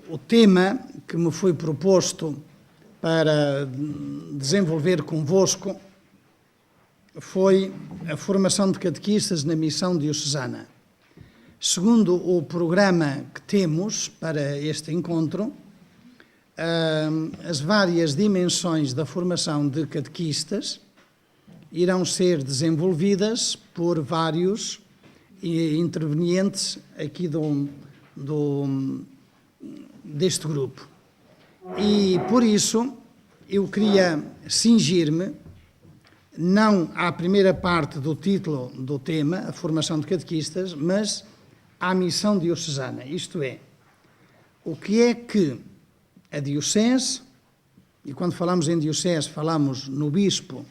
O tema que me foi proposto para desenvolver convosco foi a formação de catequistas na missão diocesana. Segundo o programa que temos para este encontro, as várias dimensões da formação de catequistas irão ser desenvolvidas por vários intervenientes aqui deste grupo. E, por isso, eu queria cingir-me não à primeira parte do título do tema, a formação de catequistas, mas à missão diocesana, isto é, o que é que a diocese, e quando falamos em diocese falamos no bispo,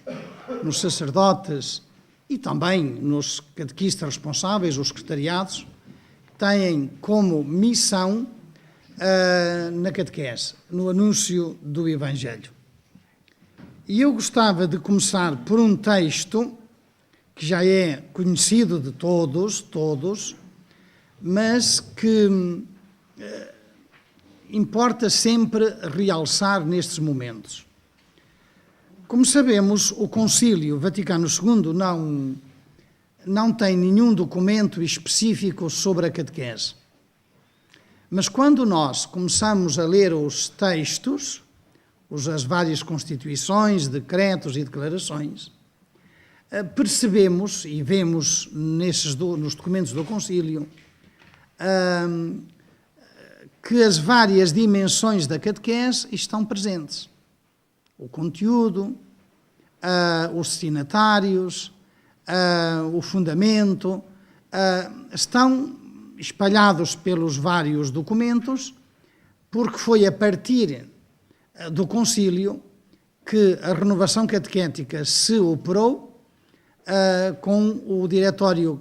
nos sacerdotes e também nos catequistas responsáveis, os secretariados, têm como missão na catequese, no anúncio do Evangelho. E eu gostava de começar por um texto que já é conhecido de todos, mas que importa sempre realçar nestes momentos. Como sabemos, o Concílio Vaticano II não tem nenhum documento específico sobre a catequese. Mas quando nós começamos a ler os textos, as várias constituições, decretos e declarações, percebemos e vemos nos documentos do Concílio que as várias dimensões da catequese estão presentes. O conteúdo, os destinatários, o fundamento, estão espalhados pelos vários documentos, porque foi a partir do concílio que a renovação catequética se operou com o Diretório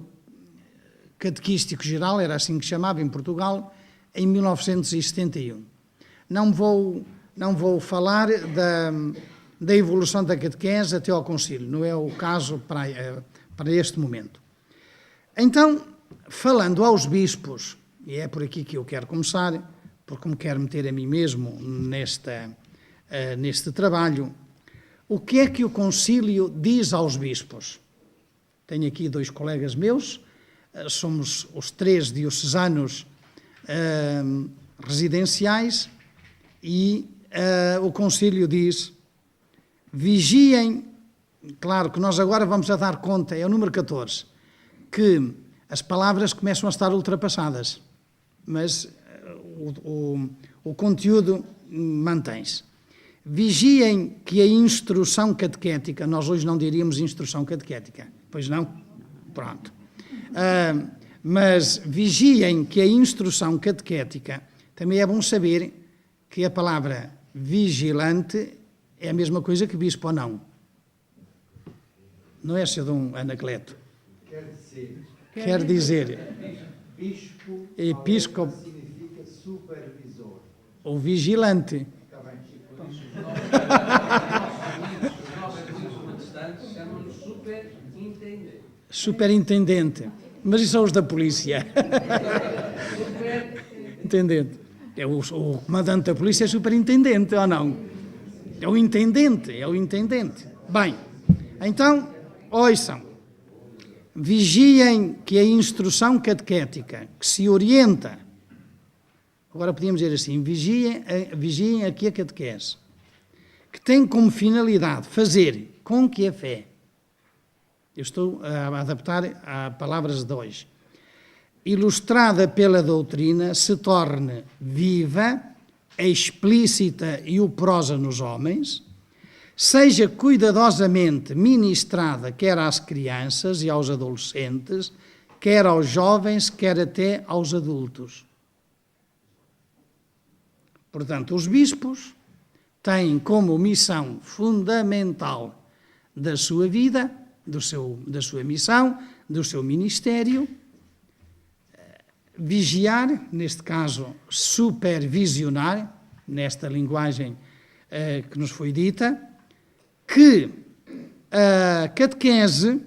Catequístico Geral, era assim que chamava em Portugal, em 1971. Não vou falar da evolução da catequese até ao concílio, não é o caso para este momento. Então, falando aos bispos, e é por aqui que eu quero começar, porque me quero meter a mim mesmo neste trabalho, o que é que o concílio diz aos bispos? Tenho aqui dois colegas meus, somos os 3 diocesanos residenciais, e o concílio diz: vigiem, claro que nós agora vamos a dar conta, é o número 14, que as palavras começam a estar ultrapassadas, mas o conteúdo mantém-se. Vigiem que a instrução catequética, nós hoje não diríamos instrução catequética, pois não? Pronto. Mas vigiem que a instrução catequética, também é bom saber que a palavra vigilante é a mesma coisa que bispo ou não. Não é, Sr. Dom Anacleto? Quer dizer, bispo, episcopo significa supervisor. Ou vigilante. Está bem. Os nossos protestantes chamam-nos superintendente. Superintendente. Mas isso são os da polícia. Intendente. O comandante da polícia é superintendente, ou não? É o intendente. Bem, então, ouçam. Vigiem que a instrução catequética que se orienta, agora podíamos dizer assim, vigiem aqui a catequese, que tem como finalidade fazer com que a fé, eu estou a adaptar a palavras de hoje, ilustrada pela doutrina, se torne viva, explícita e operosa nos homens, seja cuidadosamente ministrada quer às crianças e aos adolescentes, quer aos jovens, quer até aos adultos. Portanto, os bispos têm como missão fundamental da sua vida, da sua missão, do seu ministério, vigiar, neste caso supervisionar, nesta linguagem que nos foi dita, que a catequese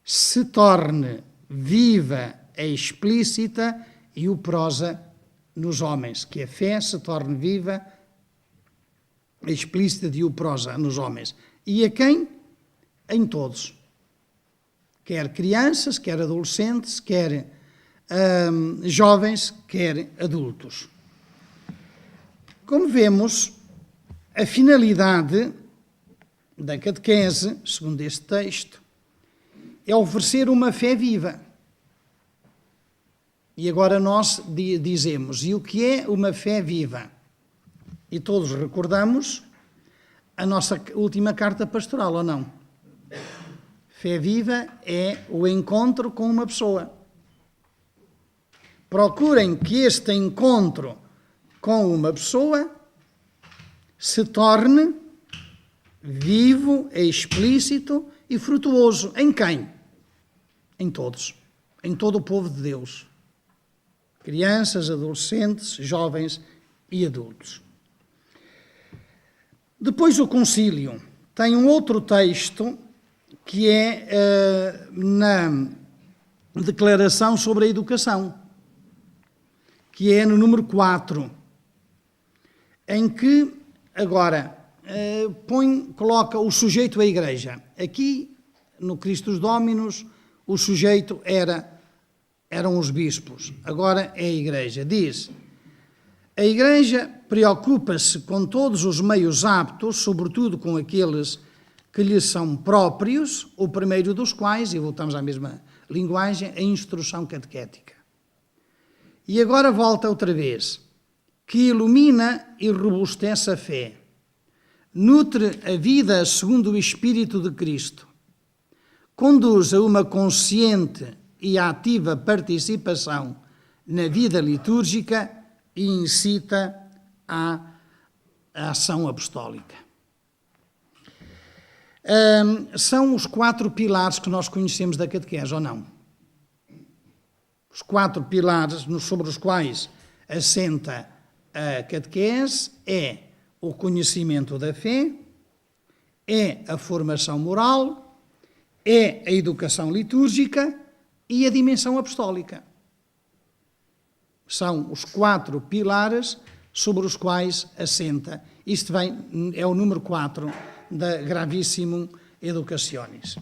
se torne viva, explícita e operosa nos homens, que a fé se torne viva, explícita de prosa nos homens. E a quem? Em todos. Quer crianças, quer adolescentes, quer jovens, quer adultos. Como vemos, a finalidade da catequese, segundo este texto, é oferecer uma fé viva. E agora nós dizemos, e o que é uma fé viva? E todos recordamos a nossa última carta pastoral, ou não? Fé viva é o encontro com uma pessoa. Procurem que este encontro com uma pessoa se torne vivo, explícito e frutuoso. Em quem? Em todos. Em todo o povo de Deus. Crianças, adolescentes, jovens e adultos. Depois o concílio tem um outro texto que é na declaração sobre a educação, que é no número 4, em que agora coloca o sujeito à igreja. Aqui, no Christus Dominus, o sujeito eram os bispos, agora é a igreja. Diz, a igreja preocupa-se com todos os meios aptos, sobretudo com aqueles que lhe são próprios, o primeiro dos quais, e voltamos à mesma linguagem, a instrução catequética. E agora volta outra vez, que ilumina e robustece a fé, nutre a vida segundo o Espírito de Cristo, conduz a uma consciente e ativa participação na vida litúrgica e incita à ação apostólica. São os 4 pilares que nós conhecemos da catequese, ou não? Os 4 pilares sobre os quais assenta a catequese é o conhecimento da fé, é a formação moral, é a educação litúrgica e a dimensão apostólica. São os 4 pilares sobre os quais assenta. Isto é o número 4 da Gravissimum Educationis.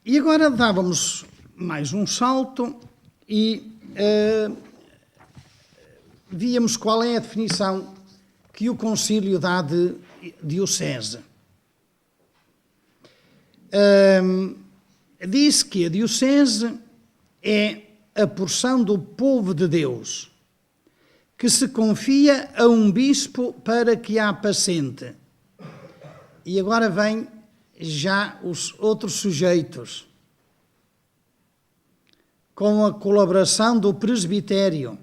E agora dávamos mais um salto e víamos qual é a definição que o concílio dá de diocese. Diz que a diocese é a porção do povo de Deus que se confia a um bispo para que a apacente. E agora vem já os outros sujeitos, com a colaboração do presbitério,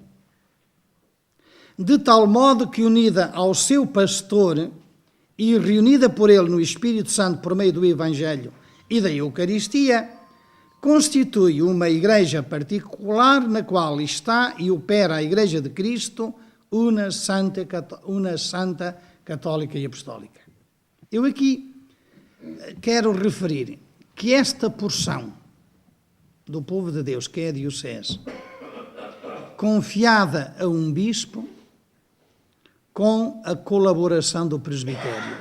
de tal modo que, unida ao seu pastor e reunida por ele no Espírito Santo por meio do Evangelho e da Eucaristia, constitui uma igreja particular na qual está e opera a Igreja de Cristo, una santa, católica e apostólica. Eu aqui quero referir que esta porção do povo de Deus, que é a diocese, confiada a um bispo, com a colaboração do presbitério.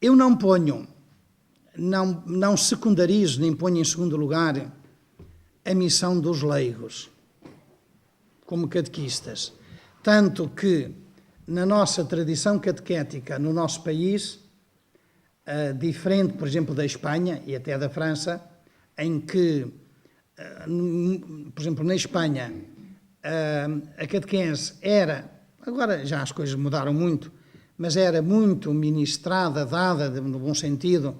Eu não ponho, não secundarizo, nem ponho em segundo lugar a missão dos leigos, como catequistas. Tanto que, na nossa tradição catequética, no nosso país, diferente, por exemplo, da Espanha e até da França, em que, por exemplo, na Espanha, a catequese era, agora já as coisas mudaram muito, mas era muito ministrada, dada, no bom sentido,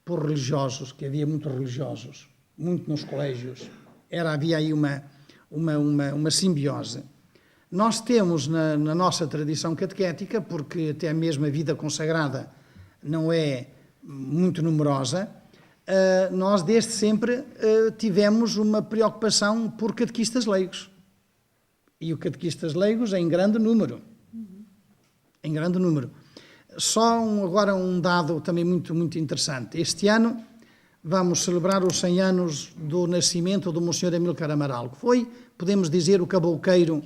por religiosos, que havia muitos religiosos, muito nos colégios. Havia aí uma simbiose. Nós temos na nossa tradição catequética, porque até mesmo a vida consagrada não é muito numerosa, nós desde sempre tivemos uma preocupação por catequistas leigos. E o catequistas leigos em grande número. Em grande número. Só agora um dado também muito, muito interessante. Este ano vamos celebrar os 100 anos do nascimento do Monsenhor Amílcar Amaral, que foi, podemos dizer, o cabouqueiro,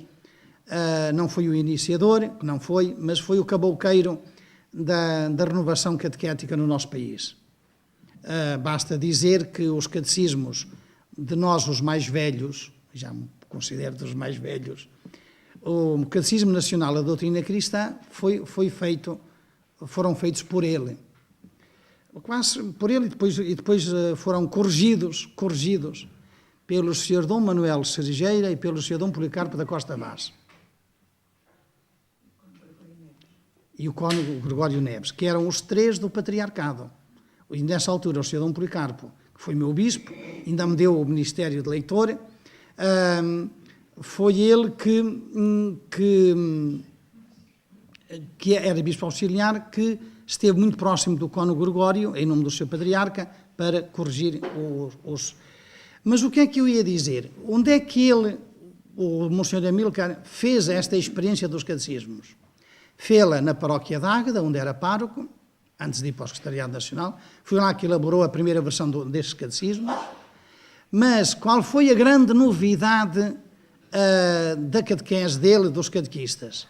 não foi o iniciador, não foi, mas foi o cabouqueiro da renovação catequética no nosso país. Basta dizer que os catecismos de nós, os mais velhos, já me considero dos mais velhos, o Catecismo Nacional da Doutrina Cristã foram feitos por ele. Quase por ele, e depois foram corrigidos pelo Sr. Dom Manuel Cerejeira e pelo Sr. Dom Policarpo da Costa Vaz. E o cônego Gregório Neves, que eram os três do patriarcado. E nessa altura, o Sr. Dom Policarpo, que foi meu bispo, ainda me deu o ministério de leitor, foi ele que era bispo auxiliar, que esteve muito próximo do cônego Gregório, em nome do seu patriarca, para corrigir os... Mas o que é que eu ia dizer? Onde é que o Monsenhor Amílcar, fez esta experiência dos catecismos? Fê-la na paróquia de Águeda, onde era pároco, antes de ir para o Secretariado Nacional. Foi lá que elaborou a primeira versão destes catecismos. Mas qual foi a grande novidade da catequese dele, dos catequistas?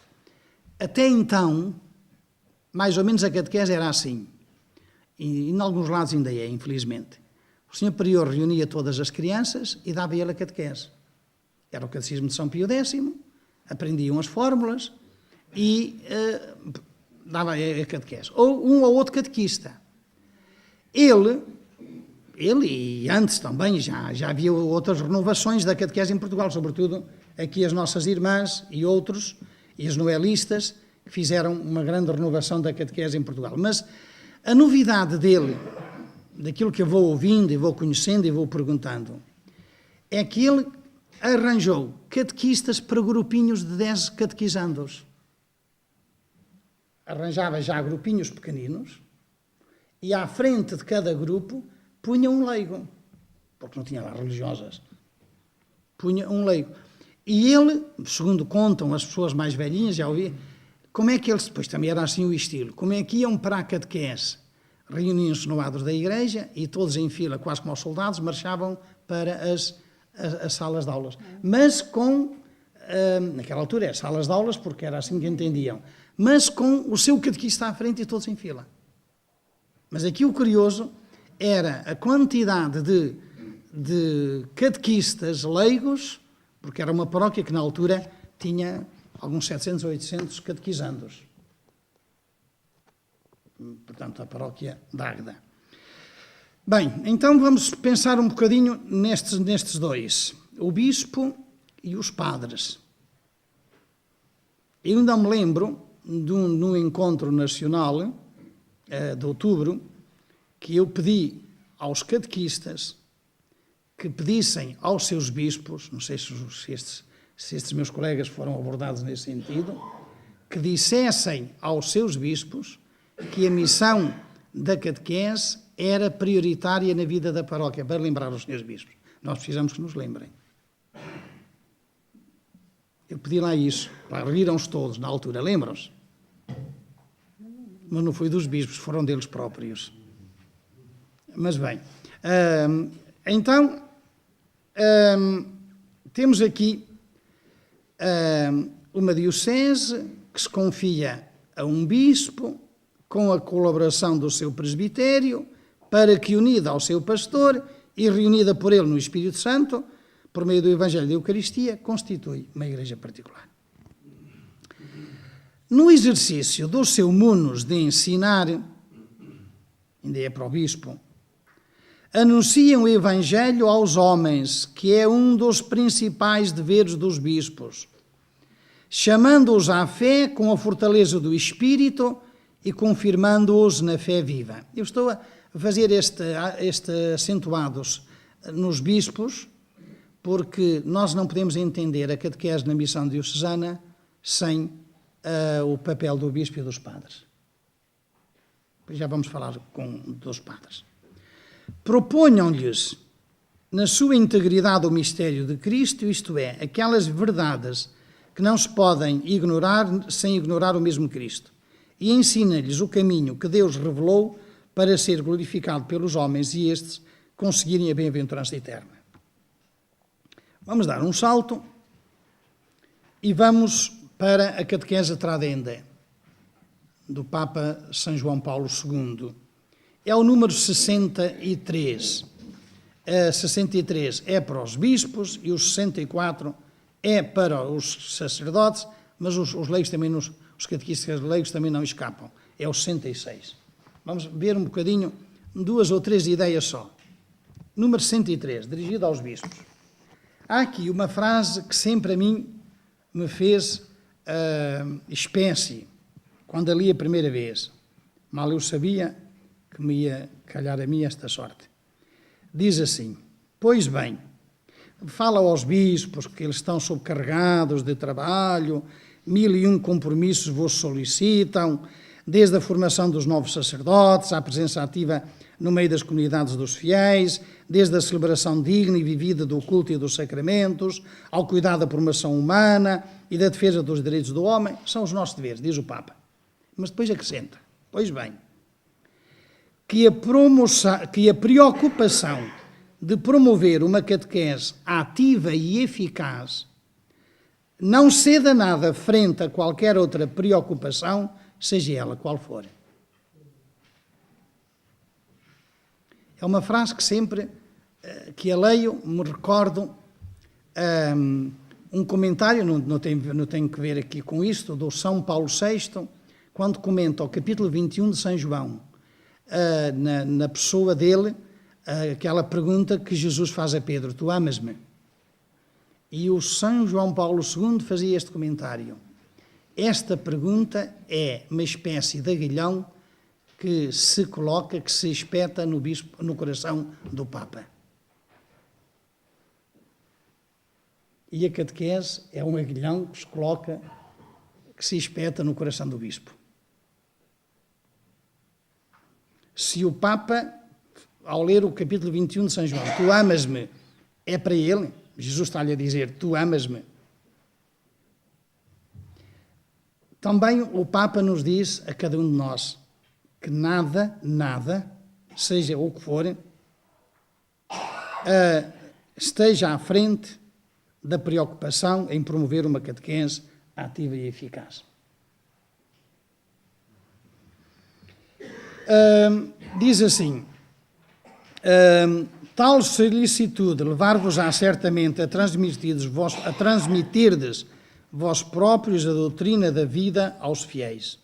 Até então, mais ou menos a catequese era assim, e em alguns lados ainda é, infelizmente. O Senhor Prior reunia todas as crianças e dava ele a catequese. Era o catecismo de São Pio X, aprendiam as fórmulas e dava a catequese. Ou um ou outro catequista. Ele e antes também já havia outras renovações da catequese em Portugal, sobretudo aqui as nossas irmãs e outros, e as noelistas, que fizeram uma grande renovação da catequese em Portugal. Mas a novidade dele, daquilo que eu vou ouvindo e vou conhecendo e vou perguntando, é que ele arranjou catequistas para grupinhos de 10 catequizandos. Arranjava já grupinhos pequeninos e à frente de cada grupo punha um leigo, porque não tinha lá religiosas. Punha um leigo. E ele, segundo contam as pessoas mais velhinhas, já ouvi, como é que eles, depois também era assim o estilo, como é que iam para a catequese? Reuniam-se no adro da igreja e todos em fila, quase como aos soldados, marchavam para as salas de aulas. Mas com, naquela altura, salas de aulas, porque era assim que entendiam, mas com o seu catequista à frente e todos em fila. Mas aqui o curioso era a quantidade de catequistas leigos, porque era uma paróquia que na altura tinha alguns 700 ou 800 catequizandos. Portanto, a paróquia de Águeda. Bem, então vamos pensar um bocadinho nestes dois, o bispo e os padres. Eu ainda me lembro de um encontro nacional de outubro, que eu pedi aos catequistas que pedissem aos seus bispos, não sei se estes meus colegas foram abordados nesse sentido, que dissessem aos seus bispos que a missão da catequese era prioritária na vida da paróquia, para lembrar os senhores bispos. Nós precisamos que nos lembrem. Eu pedi lá isso, riram-se todos na altura, lembram-se? Mas não foi dos bispos, foram deles próprios. Mas bem, então, temos aqui uma diocese que se confia a um bispo, com a colaboração do seu presbitério, para que, unida ao seu pastor e reunida por ele no Espírito Santo, por meio do Evangelho da Eucaristia, constitui uma igreja particular. No exercício do seu munus de ensinar, ainda é para o bispo, anunciam o Evangelho aos homens, que é um dos principais deveres dos bispos, chamando-os à fé com a fortaleza do Espírito e confirmando-os na fé viva. Eu estou a fazer este acentuados nos bispos, porque nós não podemos entender a catequese na missão diocesana sem o papel do bispo e dos padres. Já vamos falar dos padres. Proponham-lhes, na sua integridade, o mistério de Cristo, isto é, aquelas verdades que não se podem ignorar sem ignorar o mesmo Cristo, e ensina-lhes o caminho que Deus revelou para ser glorificado pelos homens, e estes conseguirem a bem-aventurança eterna. Vamos dar um salto e vamos para a catequese Tradende, do Papa São João Paulo II. É o número 63. 63 é para os bispos e os 64 é para os sacerdotes, mas os leigos também, os catequistas leigos também não escapam. É o 66. Vamos ver um bocadinho, 2 ou 3 ideias só. Número 103, dirigido aos bispos. Há aqui uma frase que sempre a mim me fez espécie, quando a li a primeira vez. Mal eu sabia que me ia calhar a mim esta sorte. Diz assim: pois bem, fala aos bispos que eles estão sobrecarregados de trabalho, 1001 compromissos vos solicitam, desde a formação dos novos sacerdotes, à presença ativa no meio das comunidades dos fiéis, desde a celebração digna e vivida do culto e dos sacramentos, ao cuidado da formação humana e da defesa dos direitos do homem, são os nossos deveres, diz o Papa. Mas depois acrescenta: pois bem, que a preocupação de promover uma catequese ativa e eficaz não ceda nada frente a qualquer outra preocupação, seja ela qual for. É uma frase que sempre que a leio me recordo um comentário, não tem que ver aqui com isto, do São Paulo VI, quando comenta o capítulo 21 de São João, na pessoa dele, aquela pergunta que Jesus faz a Pedro: tu amas-me? E o São João Paulo II fazia este comentário: esta pergunta é uma espécie de aguilhão que se coloca, que se espeta no coração do Papa. E a catequese é um aguilhão que se coloca, que se espeta no coração do bispo. Se o Papa, ao ler o capítulo 21 de São João, tu amas-me, é para ele, Jesus está-lhe a dizer, tu amas-me. Também o Papa nos diz a cada um de nós que nada, seja o que for, esteja à frente da preocupação em promover uma catequese ativa e eficaz. Diz assim: tal solicitude levar-vos-á certamente a transmitirdes vós próprios a doutrina da vida aos fiéis.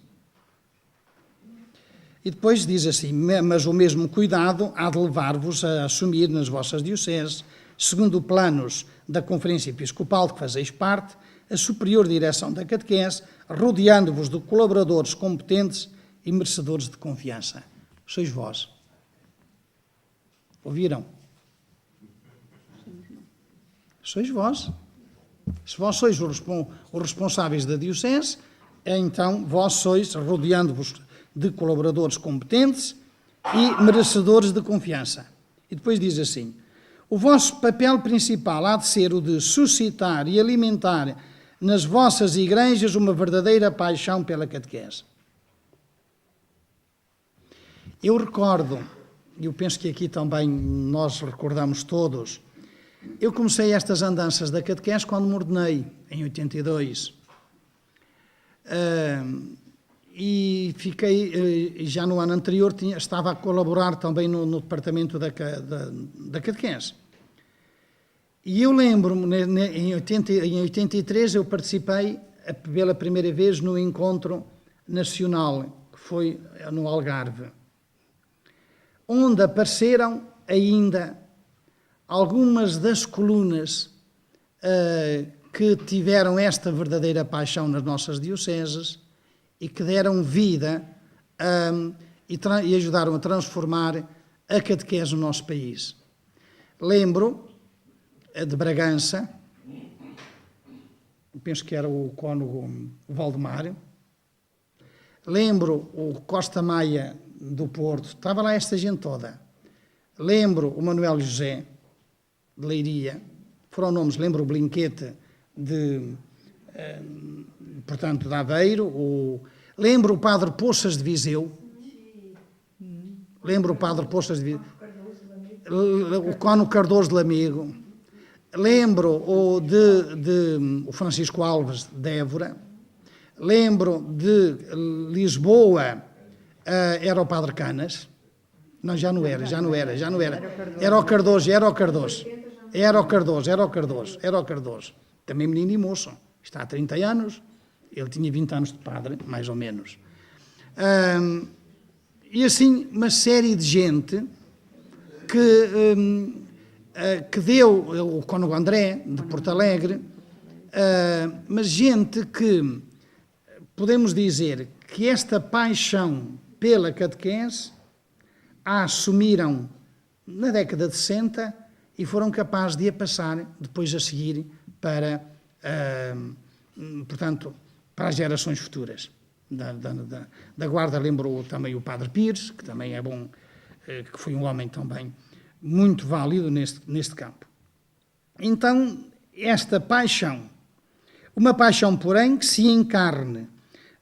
E depois diz assim: mas o mesmo cuidado há de levar-vos a assumir nas vossas dioceses, segundo planos da Conferência Episcopal de que fazeis parte, a superior direção da catequese, rodeando-vos de colaboradores competentes e merecedores de confiança. Sois vós. Ouviram? Sois vós. Se vós sois os responsáveis da diocese, então vós sois, rodeando-vos de colaboradores competentes e merecedores de confiança. E depois diz assim: o vosso papel principal há de ser o de suscitar e alimentar nas vossas igrejas uma verdadeira paixão pela catequese. Eu recordo, e eu penso que aqui também nós recordamos todos, eu comecei estas andanças da catequese quando me ordenei, em 82. E fiquei, já no ano anterior, estava a colaborar também no departamento da catequese. E eu lembro-me, em 83, eu participei pela primeira vez no encontro nacional, que foi no Algarve, onde apareceram ainda algumas das colunas que tiveram esta verdadeira paixão nas nossas dioceses e que deram vida e ajudaram a transformar a catequese no nosso país. Lembro de Bragança, penso que era o cônego Valdemar. Lembro o Costa Maia do Porto, estava lá esta gente toda. Lembro o Manuel José de Leiria, foram nomes, lembro o Blinquete portanto, de Aveiro, lembro o Padre Poças de Viseu, lembro o Padre Poças de Viseu, o Cónigo Cardoso de Lamego, lembro o Francisco Alves de Évora, lembro de Lisboa, era o Padre Canas. Não, já não era. Era o Cardoso. Também menino e moço. Está há 30 anos, ele tinha 20 anos de padre, mais ou menos. E assim, uma série de gente que deu, o Cônego André, de Porto Alegre, mas gente que, podemos dizer, que esta paixão pela catequese a assumiram na década de 60 e foram capazes de a passar depois a seguir para, portanto, para as gerações futuras. Da Guarda lembrou também o Padre Pires, que também é bom, que foi um homem também muito válido neste campo. Então, esta paixão, uma paixão, porém, que se encarne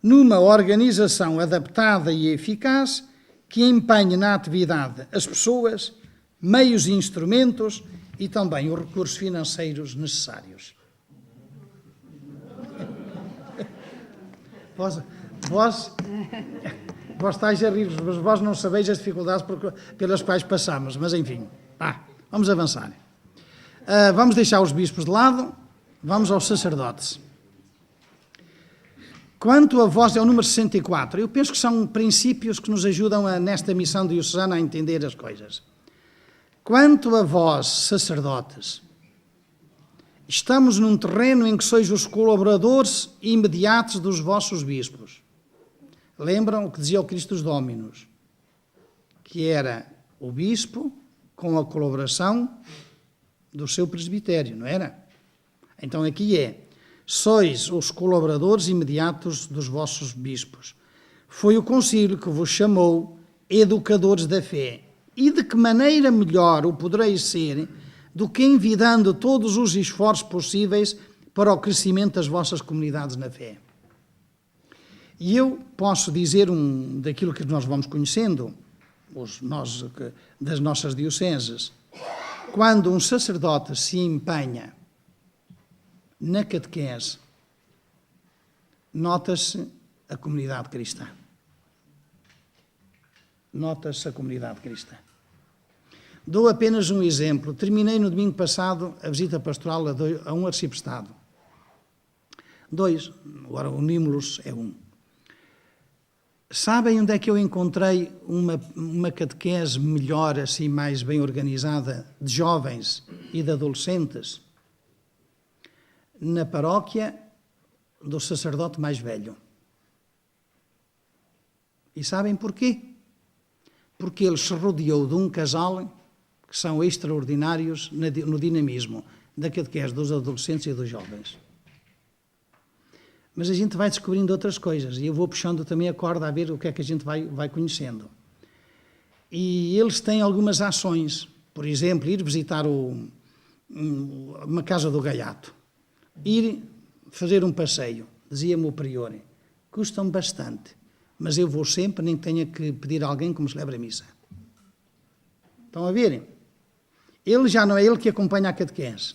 numa organização adaptada e eficaz, que empenhe na atividade as pessoas, meios e instrumentos e também os recursos financeiros necessários. Vós estáis a rir, mas vós não sabeis as dificuldades pelas quais passamos, mas enfim, vamos avançar. Vamos deixar os bispos de lado, vamos aos sacerdotes. Quanto a vós, é o número 64, eu penso que são princípios que nos ajudam nesta missão diocesana a entender as coisas. Quanto a vós, sacerdotes, estamos num terreno em que sois os colaboradores imediatos dos vossos bispos. Lembram o que dizia o Cristo dos Dominos? Que era o bispo com a colaboração do seu presbitério, não era? Então aqui sois os colaboradores imediatos dos vossos bispos. Foi o concílio que vos chamou educadores da fé. E de que maneira melhor o podereis ser do que envidando todos os esforços possíveis para o crescimento das vossas comunidades na fé. E eu posso dizer daquilo que nós vamos conhecendo, nós das nossas dioceses, quando um sacerdote se empenha na catequese, nota-se a comunidade cristã. Nota-se a comunidade cristã. Dou apenas um exemplo. Terminei no domingo passado a visita pastoral a um arciprestado. 2, agora unímos é 1. Sabem onde é que eu encontrei uma catequese melhor, assim, mais bem organizada, de jovens e de adolescentes? Na paróquia do sacerdote mais velho. E sabem porquê? Porque ele se rodeou de um casal que são extraordinários no dinamismo da catequese dos adolescentes e dos jovens. Mas a gente vai descobrindo outras coisas e eu vou puxando também a corda a ver o que é que a gente vai conhecendo. E eles têm algumas ações, por exemplo, ir visitar uma casa do gaiato, ir fazer um passeio, dizia-me o prior, custam bastante, mas eu vou sempre, nem tenha que pedir a alguém que me celebre a missa. Estão a verem? Ele já não é ele que acompanha a catequese,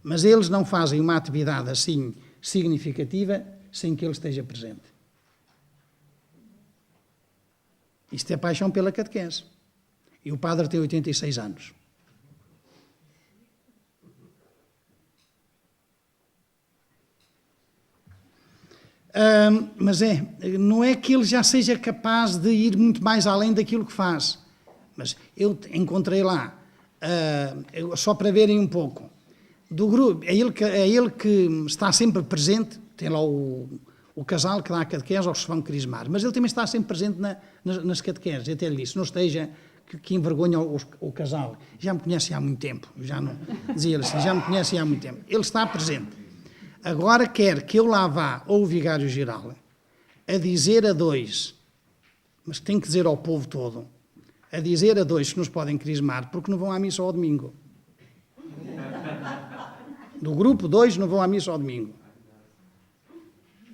mas eles não fazem uma atividade assim significativa sem que ele esteja presente. Isto é paixão pela catequese. E o padre tem 86 anos. Mas não é que ele já seja capaz de ir muito mais além daquilo que faz. Mas eu encontrei lá, só para verem um pouco, do grupo, é ele que está sempre presente, tem lá o casal que dá a catequese aos que se vão crismar, mas ele também está sempre presente nas catequeses. Eu até lhe disse, não esteja que envergonha o casal, já me conhece há muito tempo, dizia-lhe assim, já me conhece há muito tempo. Ele está presente. Agora quer que eu lá vá, ou o vigário-geral, a dizer a 2, mas tem que dizer ao povo todo, a dizer a 2 que nos podem crismar, porque não vão à missa ao domingo. Do grupo 2 não vão à missa ao domingo.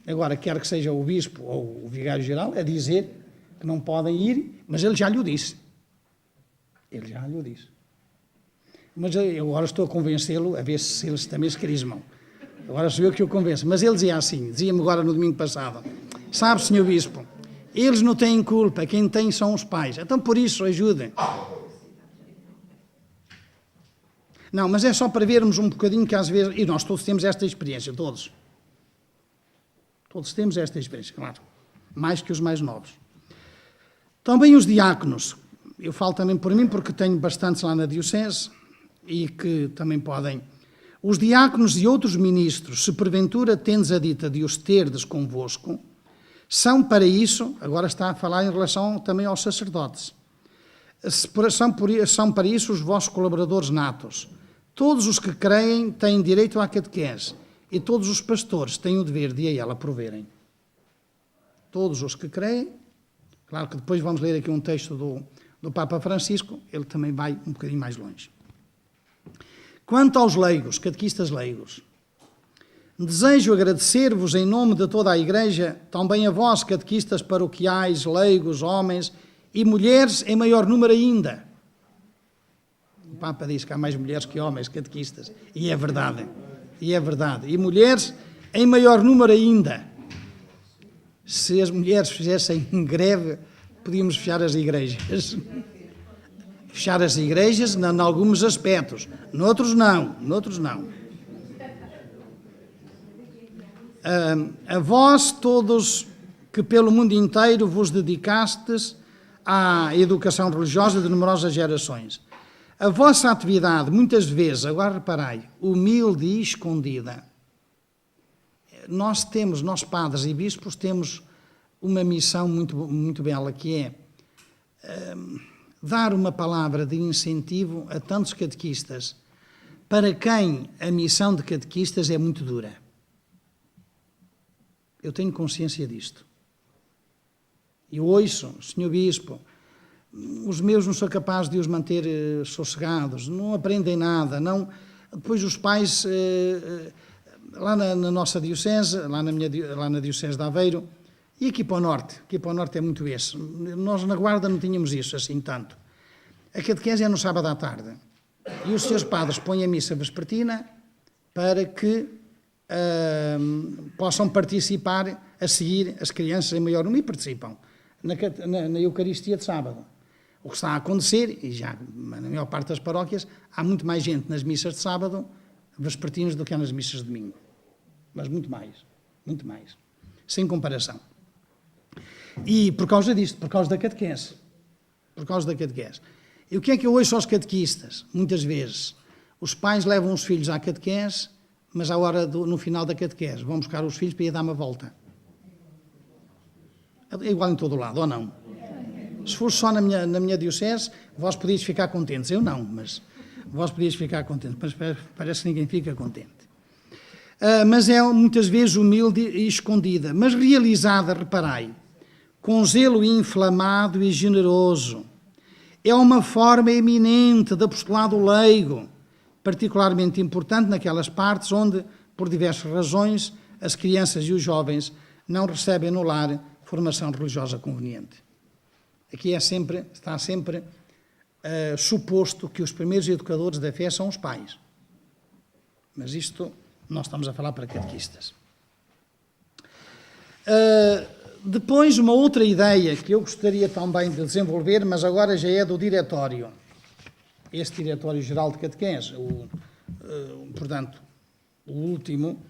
Agora, quer que seja o bispo ou o vigário-geral a dizer que não podem ir, mas ele já lhe o disse. Ele já lhe disse. Mas eu agora estou a convencê-lo, a ver se eles também se crismam. Agora sou eu que o convenço. Mas ele dizia assim, dizia-me agora no domingo passado, sabe, Sr. Bispo, eles não têm culpa, quem tem são os pais. Então, por isso, ajudem. Não, mas é só para vermos um bocadinho que às vezes... E nós todos temos esta experiência, todos. Todos temos esta experiência, claro. Mais que os mais novos. Também os diáconos. Eu falo também por mim, porque tenho bastantes lá na Diocese e que também podem... Os diáconos e outros ministros, se porventura tendes a dita de os terdes convosco, são para isso, agora está a falar em relação também aos sacerdotes, são para isso os vossos colaboradores natos. Todos os que creem têm direito à catequese e todos os pastores têm o dever de a ela proverem. Todos os que creem, claro que depois vamos ler aqui um texto do Papa Francisco, ele também vai um bocadinho mais longe. Quanto aos leigos, catequistas leigos, desejo agradecer-vos em nome de toda a Igreja, também a vós, catequistas paroquiais, leigos, homens e mulheres em maior número ainda. O Papa diz que há mais mulheres que homens catequistas, e é verdade, e mulheres em maior número ainda. Se as mulheres fizessem greve, podíamos fechar as igrejas. Fechar as igrejas em alguns aspectos, noutros não. A vós todos que pelo mundo inteiro vos dedicastes à educação religiosa de numerosas gerações. A vossa atividade, muitas vezes, agora reparai, humilde e escondida. Nós padres e bispos, temos uma missão muito, muito bela, que é dar uma palavra de incentivo a tantos catequistas, para quem a missão de catequistas é muito dura. Eu tenho consciência disto. Eu ouço, Sr. Bispo, os meus não sou capaz de os manter sossegados, não aprendem nada, não. Depois os pais, lá na nossa diocese, lá na Diocese de Aveiro, e aqui para o norte é muito esse. Nós na Guarda não tínhamos isso assim tanto. A catequese é no sábado à tarde. E os senhores padres põem a missa vespertina para que possam participar a seguir as crianças em maior número e participam na Eucaristia de sábado. O que está a acontecer, e já na maior parte das paróquias, há muito mais gente nas missas de sábado vespertinas do que há nas missas de domingo. Mas muito mais, sem comparação. E por causa disto, por causa da catequese. E o que é que eu ouço aos catequistas? Muitas vezes, os pais levam os filhos à catequese, mas à hora no final da catequese vão buscar os filhos para ir dar uma volta. É igual em todo o lado, ou não? Se fosse só na minha diocese, vós podíeis ficar contentes. Eu não, mas vós podíeis ficar contentes. Mas parece que ninguém fica contente. Mas é muitas vezes humilde e escondida, mas realizada, reparai, com zelo inflamado e generoso. É uma forma eminente de apostolado leigo, particularmente importante naquelas partes onde, por diversas razões, as crianças e os jovens não recebem no lar formação religiosa conveniente. Aqui está sempre suposto que os primeiros educadores da fé são os pais. Mas isto nós estamos a falar para catequistas. Depois, uma outra ideia que eu gostaria também de desenvolver, mas agora já é do diretório. Este Diretório-Geral de Catequese, portanto, o último,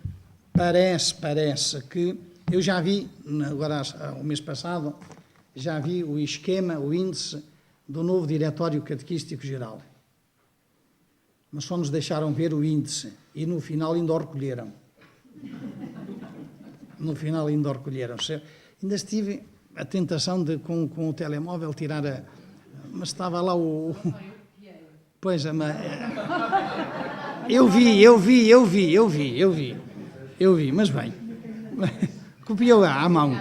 parece que eu já vi, agora o mês passado, já vi o esquema, o índice do novo Diretório Catequístico Geral. Mas só nos deixaram ver o índice e no final ainda o recolheram. Ainda estive a tentação de, com o telemóvel, tirar mas estava lá o... Pois, eu vi, mas bem. Copiou à mão.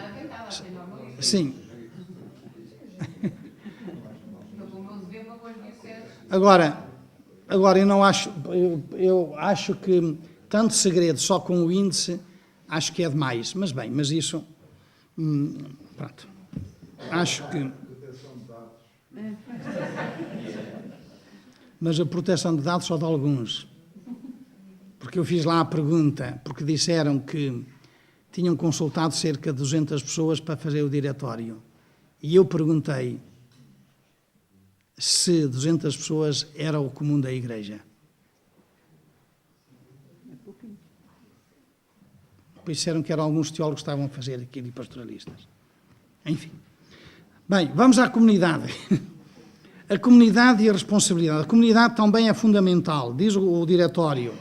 Sim. Agora eu acho que tanto segredo só com o índice, acho que é demais. Mas bem, mas isso, pronto. Acho que... mas a proteção de dados só de alguns. Porque eu fiz lá a pergunta, porque disseram que tinham consultado cerca de 200 pessoas para fazer o diretório. E eu perguntei se 200 pessoas era o comum da igreja. Depois disseram que eram alguns teólogos que estavam a fazer aquilo e pastoralistas. Enfim. Bem, vamos à comunidade. A comunidade e a responsabilidade. A comunidade também é fundamental, diz o diretório.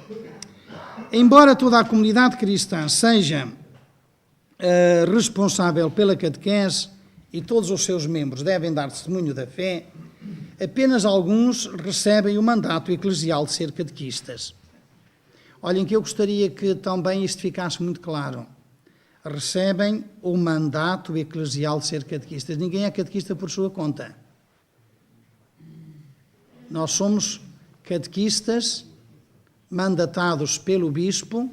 Embora toda a comunidade cristã seja responsável pela catequese e todos os seus membros devem dar testemunho da fé, apenas alguns recebem o mandato eclesial de ser catequistas. Olhem que eu gostaria que também isto ficasse muito claro. Recebem o mandato eclesial de ser catequistas. Ninguém é catequista por sua conta. Nós somos catequistas mandatados pelo bispo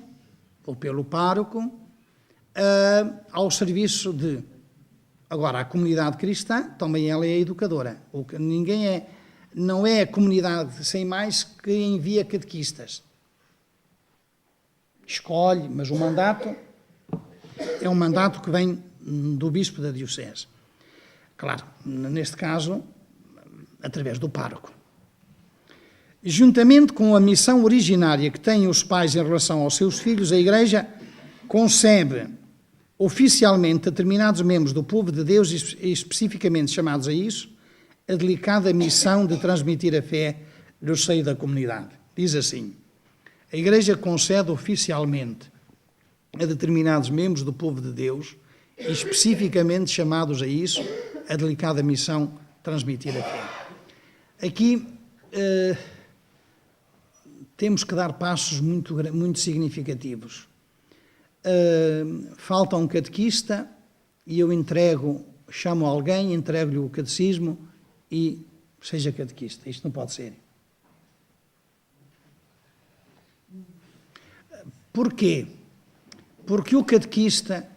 ou pelo pároco ao serviço de... Agora, a comunidade cristã, também ela é educadora. Não é a comunidade sem mais que envia catequistas. Escolhe, mas o mandato é um mandato que vem do bispo da diocese. Claro, neste caso, através do pároco. Juntamente com a missão originária que têm os pais em relação aos seus filhos, a Igreja concebe oficialmente determinados membros do povo de Deus, e especificamente chamados a isso, a delicada missão de transmitir a fé no seio da comunidade. Diz assim: a Igreja concede oficialmente a determinados membros do povo de Deus, e especificamente chamados a isso, a delicada missão de transmitir a fé. Aqui temos que dar passos muito significativos. Falta um catequista e eu chamo alguém, entrego-lhe o catecismo e seja catequista. Isto não pode ser. Porquê? Porque o catequista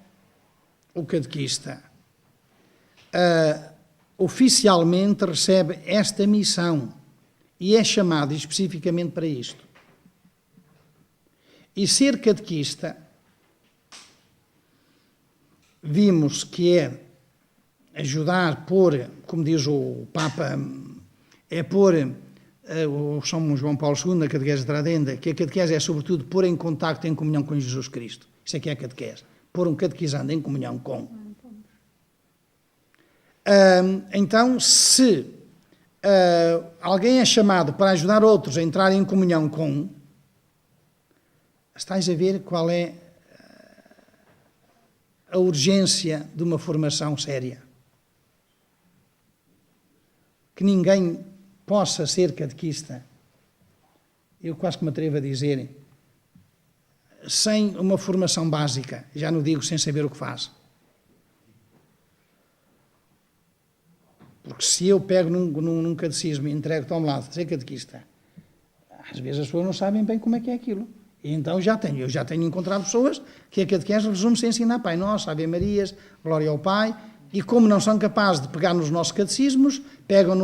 oficialmente recebe esta missão e é chamado especificamente para isto. E ser catequista, vimos que é ajudar, como diz o Papa, é o São João Paulo II, na catequese tradenda, que a catequese é sobretudo pôr em contacto, em comunhão com Jesus Cristo. Isso é que é a catequese. Pôr um catequizando em comunhão com. Então, se alguém é chamado para ajudar outros a entrar em comunhão com, estáis a ver qual é a urgência de uma formação séria. Que ninguém possa ser catequista, eu quase que me atrevo a dizer, sem uma formação básica, já não digo sem saber o que faz. Porque se eu pego num catecismo e entrego, toma lá, ser catequista, às vezes as pessoas não sabem bem como é que é aquilo. E então eu já tenho encontrado pessoas que a catequese resume-se a ensinar Pai Nosso, Ave Marias, Glória ao Pai, e como não são capazes de pegar nos nossos catecismos, pegam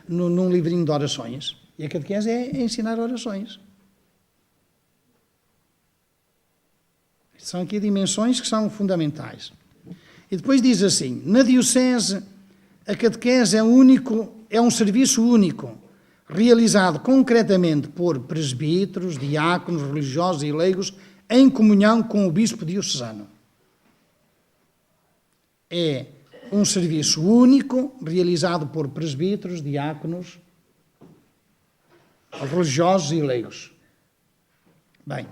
num livrinho de orações. E a catequese é ensinar orações. São aqui dimensões que são fundamentais. E depois diz assim: na diocese, a catequese é um serviço único, realizado concretamente por presbíteros, diáconos, religiosos e leigos, em comunhão com o bispo diocesano. É um serviço único, realizado por presbíteros, diáconos, religiosos e leigos. Bem,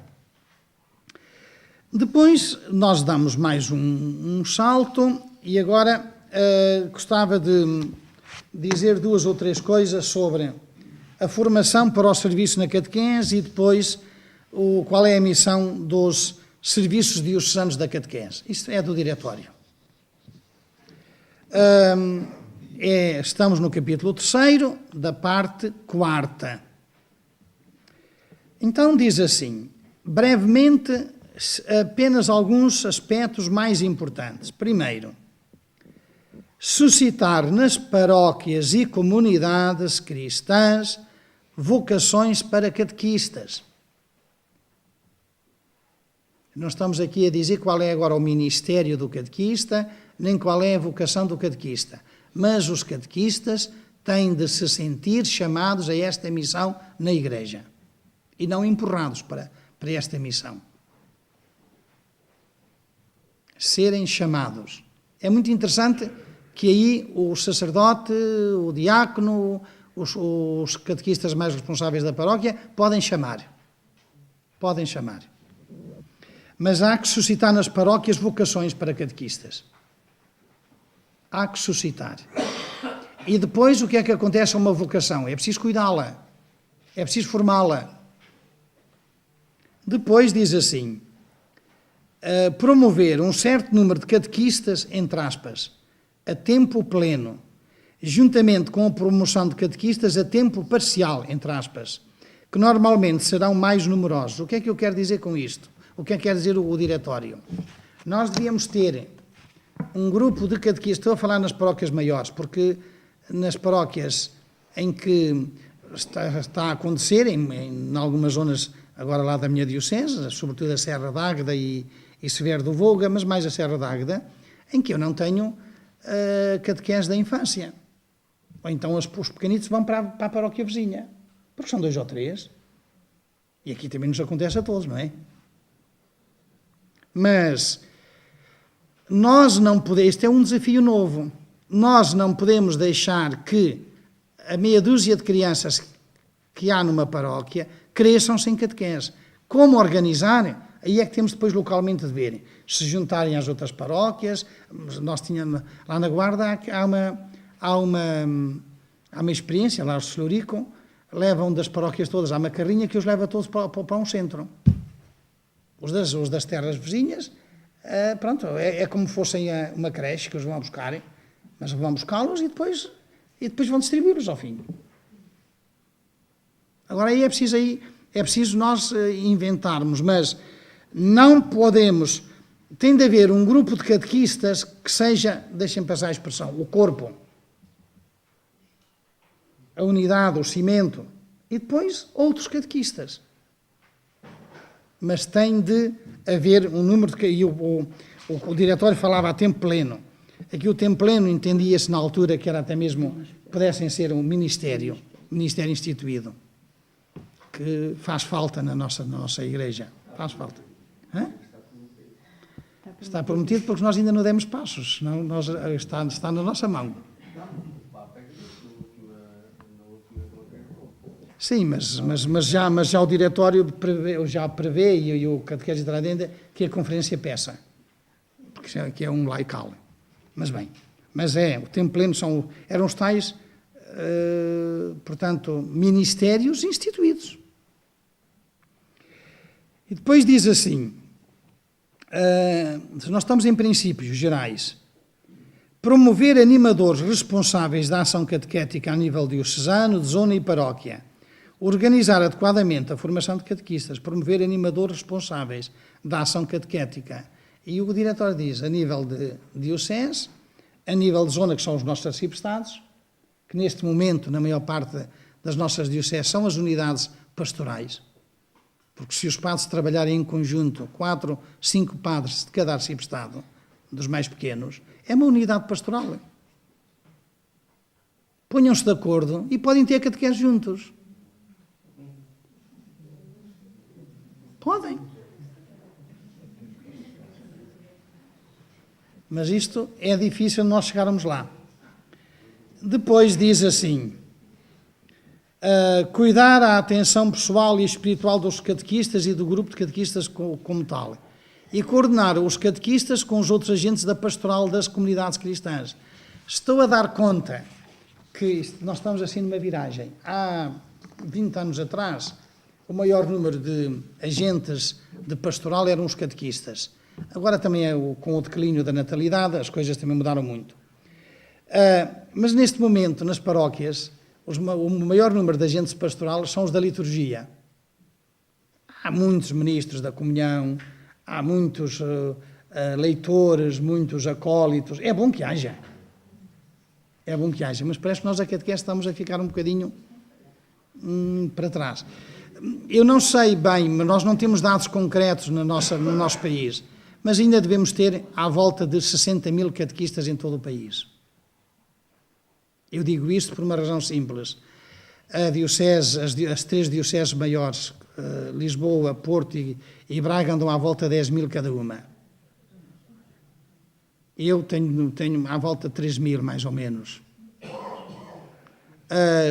depois nós damos mais um salto e agora gostava de dizer 2 ou 3 coisas sobre a formação para o serviço na catequese e depois qual é a missão dos serviços diocesanos da catequese. Isto é do diretório. Estamos no capítulo 3º, da parte 4ª. Então diz assim, brevemente, apenas alguns aspectos mais importantes. Primeiro, suscitar nas paróquias e comunidades cristãs vocações para catequistas. Não estamos aqui a dizer qual é agora o ministério do catequista, nem qual é a vocação do catequista. Mas os catequistas têm de se sentir chamados a esta missão na Igreja e não empurrados para esta missão. Serem chamados. É muito interessante que aí o sacerdote, o diácono, os catequistas mais responsáveis da paróquia podem chamar. Podem chamar. Mas há que suscitar nas paróquias vocações para catequistas. Há que suscitar. E depois o que é que acontece a uma vocação? É preciso cuidá-la. É preciso formá-la. Depois diz assim, promover um certo número de catequistas, entre aspas, a tempo pleno, juntamente com a promoção de catequistas a tempo parcial, entre aspas, que normalmente serão mais numerosos. O que é que eu quero dizer com isto? O que é que quer dizer o diretório? Nós devíamos ter um grupo de catequistas, estou a falar nas paróquias maiores, porque nas paróquias em que está a acontecer, em algumas zonas agora lá da minha diocese, sobretudo a Serra da Águeda e Severo do Volga, mas mais a Serra da Águeda, em que eu não tenho catequese da infância. Ou então os pequenitos vão para a paróquia vizinha, porque são 2 ou 3. E aqui também nos acontece a todos, não é? Mas nós não podemos, isto é um desafio novo, nós não podemos deixar que a meia dúzia de crianças que há numa paróquia cresçam sem catequese. Como organizar? Aí é que temos depois localmente de ver. Se juntarem às outras paróquias, nós tínhamos, lá na Guarda há uma experiência, lá o Celurico, levam das paróquias todas, há uma carrinha que os leva todos para um centro. Os das terras vizinhas, pronto, é como fossem uma creche que os vão buscarem, mas vão buscá-los e depois vão distribuí-los ao fim. Agora aí é preciso nós inventarmos, mas não podemos, tem de haver um grupo de catequistas que seja, deixem passar a expressão, o corpo, a unidade, o cimento, e depois outros catequistas. Mas tem de haver um número de... E o diretório falava a tempo pleno. Aqui o tempo pleno entendia-se na altura que era até mesmo, pudessem ser um ministério instituído, que faz falta na nossa igreja. Faz falta. Hã? Está prometido porque nós ainda não demos passos, senão está na nossa mão. Sim, mas já o diretório prevê e o catequese tradenda que a conferência peça, porque é um laical. Mas bem, o tempo pleno eram os tais, portanto, ministérios instituídos. E depois diz assim, nós estamos em princípios gerais, promover animadores responsáveis da ação catequética a nível diocesano, de zona e paróquia, organizar adequadamente a formação de catequistas, promover animadores responsáveis da ação catequética. E o diretório diz, a nível de diocese, a nível de zona, que são os nossos arciprestados, que neste momento, na maior parte das nossas dioceses, são as unidades pastorais. Porque se os padres trabalharem em conjunto, 4, 5 padres de cada arciprestado, dos mais pequenos, é uma unidade pastoral. Ponham-se de acordo e podem ter catequese juntos. Podem. Mas isto é difícil nós chegarmos lá. Depois diz assim, cuidar a atenção pessoal e espiritual dos catequistas e do grupo de catequistas como tal. E coordenar os catequistas com os outros agentes da pastoral das comunidades cristãs. Estou a dar conta que nós estamos assim numa viragem. Há 20 anos atrás, o maior número de agentes de pastoral eram os catequistas. Agora também com o declínio da natalidade, as coisas também mudaram muito. Mas neste momento, nas paróquias, o maior número de agentes pastorais são os da liturgia. Há muitos ministros da comunhão, há muitos leitores, muitos acólitos. É bom que haja. É bom que haja, mas parece que nós a catequese estamos a ficar um bocadinho para trás. Eu não sei bem, mas nós não temos dados concretos no nosso país, mas ainda devemos ter à volta de 60 mil catequistas em todo o país. Eu digo isto por uma razão simples. As 3 dioceses maiores, Lisboa, Porto e Braga, andam à volta de 10 mil cada uma. Eu tenho à volta de 3 mil, mais ou menos.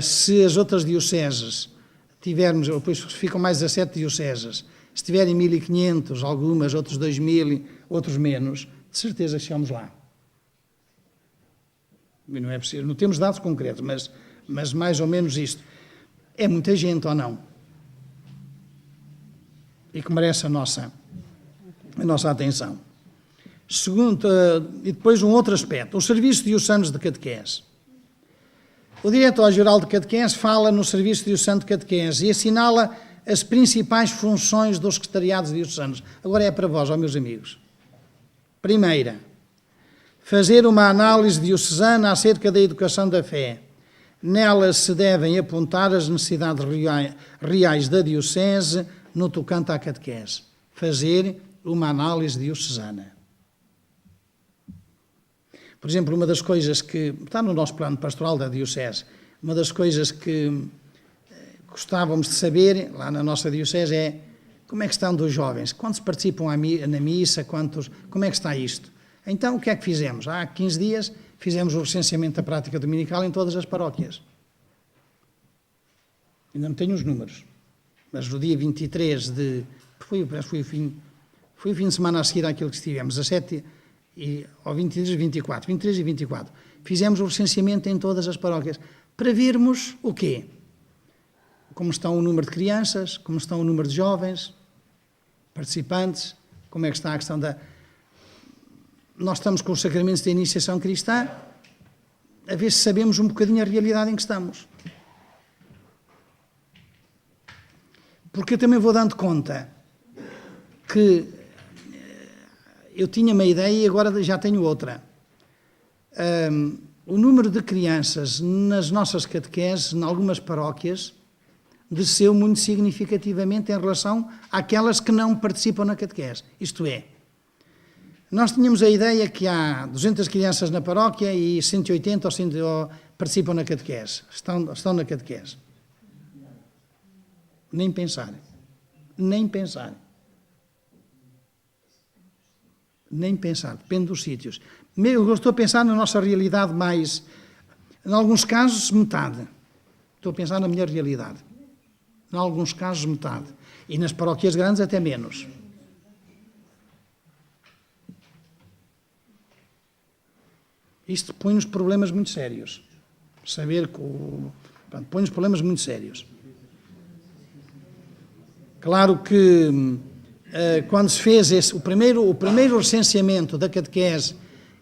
Se as outras dioceses tivermos, depois ficam mais 17 dioceses, se tiverem 1.500, algumas, outros 2.000, outros menos, de certeza que chegamos lá. Não é preciso, não temos dados concretos, mas mais ou menos isto. É muita gente ou não? E que merece a nossa atenção. Segundo, e depois um outro aspecto, os serviços diocesanos de catequese. O Diretor-Geral de Catequese fala no Serviço Diocesano de Catequese e assinala as principais funções dos secretariados diocesanos. Agora é para vós, ó meus amigos. Primeira, fazer uma análise diocesana acerca da educação da fé. Nela se devem apontar as necessidades reais da diocese no tocante à catequese. Fazer uma análise diocesana. Por exemplo, uma das coisas que está no nosso plano pastoral da diocese, uma das coisas que gostávamos de saber lá na nossa diocese é como é que estão dos jovens, quantos participam na missa, como é que está isto? Então, o que é que fizemos? Há 15 dias fizemos o recenseamento da prática dominical em todas as paróquias. Ainda não tenho os números, mas no dia 23 foi o fim de semana a seguir àquilo que estivemos, a 7 ao 23 e 24, fizemos o recenseamento em todas as paróquias, para vermos o quê? Como está o número de crianças, como está o número de jovens, participantes, como é que está a questão da... Nós estamos com os sacramentos da iniciação cristã, a ver se sabemos um bocadinho a realidade em que estamos. Porque eu também vou dando conta que eu tinha uma ideia e agora já tenho outra. O número de crianças nas nossas catequeses, em algumas paróquias, desceu muito significativamente em relação àquelas que não participam na catequese. Isto é, nós tínhamos a ideia que há 200 crianças na paróquia e 180 ou 100 participam na catequese, estão na catequese. Nem pensar. Depende dos sítios. Eu estou a pensar na nossa realidade mais, em alguns casos, metade. Estou a pensar na minha realidade. Em alguns casos, metade. E nas paróquias grandes, até menos. Isto põe-nos problemas muito sérios. Põe-nos problemas muito sérios. Claro que quando se fez o primeiro recenseamento da catequese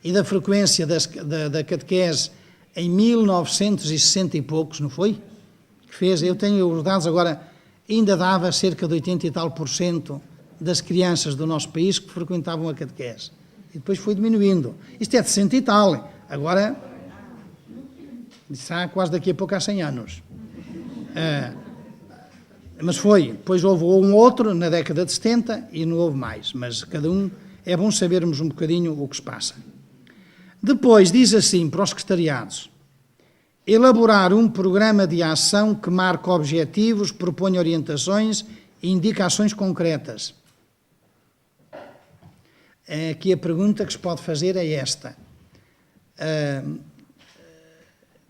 e da frequência da catequese em 1960 e poucos, não foi? Eu tenho os dados agora, ainda dava cerca de 80 e tal % das crianças do nosso país que frequentavam a catequese. E depois foi diminuindo. Isto é de 60 e tal, agora, está quase daqui a pouco há 100 anos. Mas depois houve um outro na década de 70 e não houve mais, mas cada um, é bom sabermos um bocadinho o que se passa. Depois diz assim, para os secretariados, elaborar um programa de ação que marque objetivos, proponha orientações e indique ações concretas. Aqui a pergunta que se pode fazer é esta.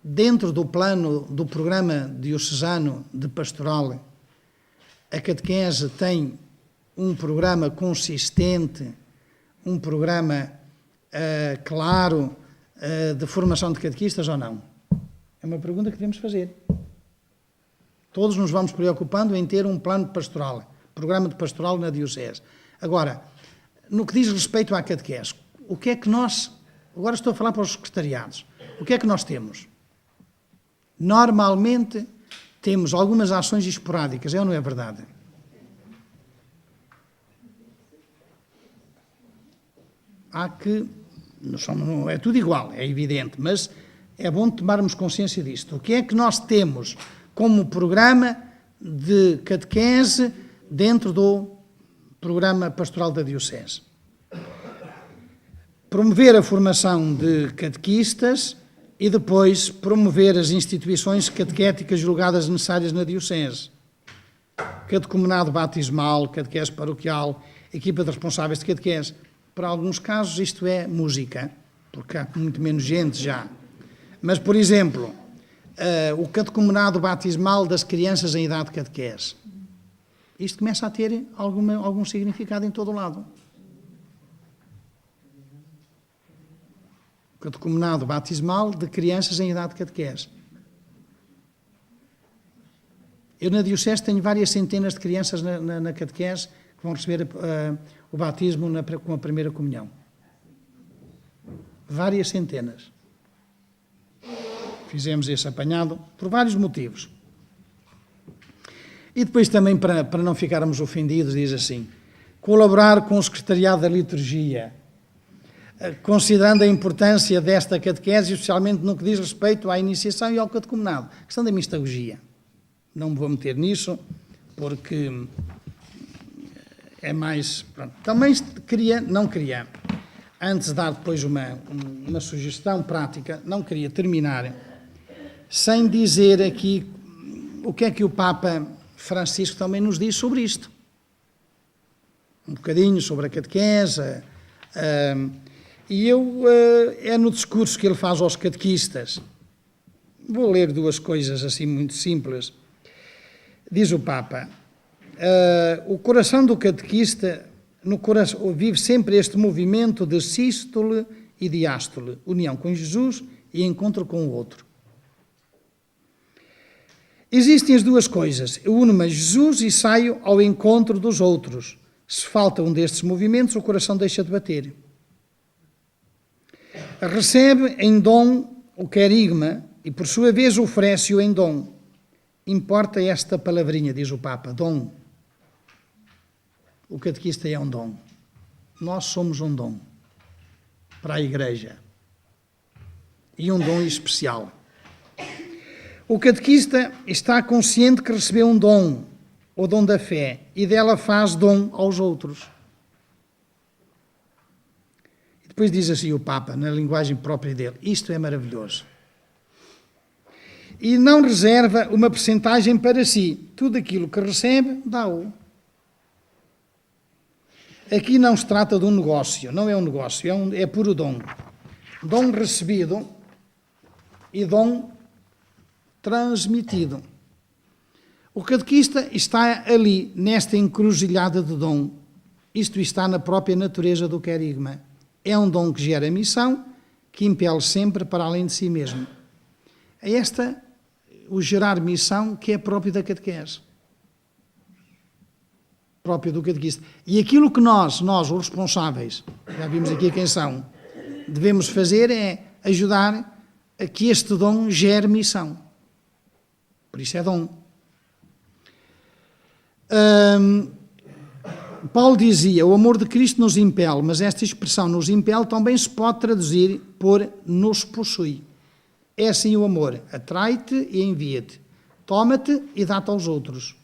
Dentro do plano do programa diocesano de pastoral, a catequese tem um programa consistente, um programa claro de formação de catequistas ou não? É uma pergunta que devemos fazer. Todos nos vamos preocupando em ter um plano pastoral, programa de pastoral na diocese. Agora, no que diz respeito à catequese, o que é que nós... Agora estou a falar para os secretariados. O que é que nós temos? Normalmente temos algumas ações esporádicas, é ou não é verdade? Há que... Não é tudo igual, é evidente, mas é bom tomarmos consciência disto. O que é que nós temos como programa de catequese dentro do programa pastoral da Diocese. Promover a formação de catequistas e depois promover as instituições catequéticas julgadas necessárias na Diocese. Catecumenado batismal, catequese paroquial, equipa de responsáveis de catequese. Para alguns casos isto é música, porque há muito menos gente já. Mas, por exemplo, o catecumenado batismal das crianças em idade de catequese. Isto começa a ter algum significado em todo o lado. O catecumenado batismal de crianças em idade de catequese. Eu na Diocese tenho várias centenas de crianças na catequese que vão receber o batismo com a primeira comunhão. Várias centenas. Fizemos esse apanhado por vários motivos. E depois também, para não ficarmos ofendidos, diz assim, colaborar com o Secretariado da Liturgia, considerando a importância desta catequese, especialmente no que diz respeito à iniciação e ao catecumenado. A questão da mistagogia. Não me vou meter nisso, porque é mais... Pronto. Também não queria, antes de dar depois uma sugestão prática, não queria terminar sem dizer aqui o que é que o Papa Francisco também nos diz sobre isto. Um bocadinho sobre a catequese. E é no discurso que ele faz aos catequistas. Vou ler duas coisas assim muito simples. Diz o Papa, o coração do catequista vive sempre este movimento de sístole e diástole, união com Jesus e encontro com o outro. Existem as duas coisas, eu uno-me a Jesus e saio ao encontro dos outros. Se falta um destes movimentos, o coração deixa de bater. Recebe em dom o querigma e, por sua vez, oferece-o em dom. Importa esta palavrinha, diz o Papa, dom. O catequista é um dom. Nós somos um dom para a Igreja. E um dom especial. O catequista está consciente que recebeu um dom, o dom da fé, e dela faz dom aos outros. E depois diz assim o Papa, na linguagem própria dele, isto é maravilhoso. E não reserva uma percentagem para si. Tudo aquilo que recebe, dá-o. Aqui não se trata de um negócio, não é um negócio, é puro dom. Dom recebido e dom transmitido. O catequista está ali, nesta encruzilhada de dom. Isto está na própria natureza do querigma. É um dom que gera missão, que impele sempre para além de si mesmo. É o gerar missão que é próprio da catequese. Próprio do catequista. E aquilo que nós, os responsáveis, já vimos aqui quem são, devemos fazer é ajudar a que este dom gere missão. Por isso é dom. Paulo dizia, o amor de Cristo nos impele, mas esta expressão nos impele também se pode traduzir por nos possui. É assim o amor, atrai-te e envia-te, toma-te e dá-te aos outros.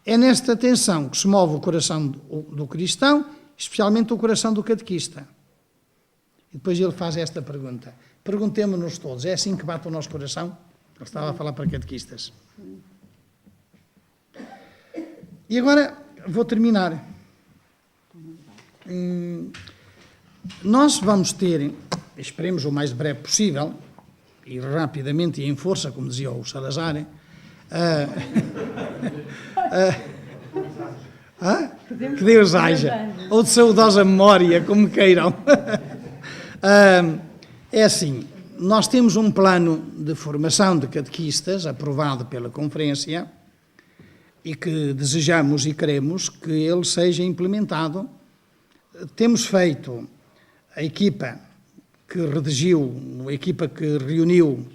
É nesta tensão que se move o coração do cristão, especialmente o coração do catequista. E depois ele faz esta pergunta. Perguntemo-nos todos, é assim que bate o nosso coração? Ele estava a falar para catequistas. E agora vou terminar. Nós vamos ter, esperemos o mais breve possível, e rapidamente e em força, como dizia o Salazar, que Deus haja, ou de saudosa memória, como queiram. É assim, nós temos um plano de formação de catequistas aprovado pela Conferência e que desejamos e queremos que ele seja implementado. Temos feito a equipa que redigiu, a equipa que reuniu